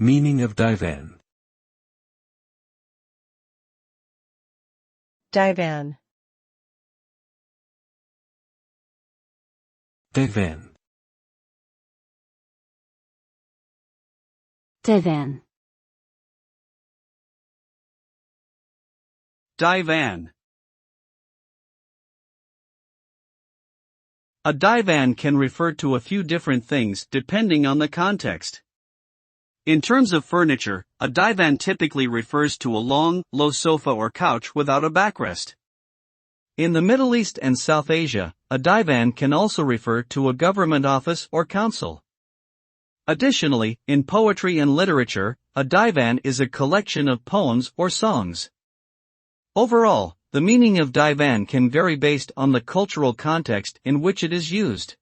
Meaning of divan. Divan. Divan. Divan. Divan. A divan can refer to a few different things depending on the context. In terms of furniture, a divan typically refers to a long, low sofa or couch without a backrest. In the Middle East and South Asia, a divan can also refer to a government office or council. Additionally, in poetry and literature, a divan is a collection of poems or songs. Overall, the meaning of divan can vary based on the cultural context in which it is used.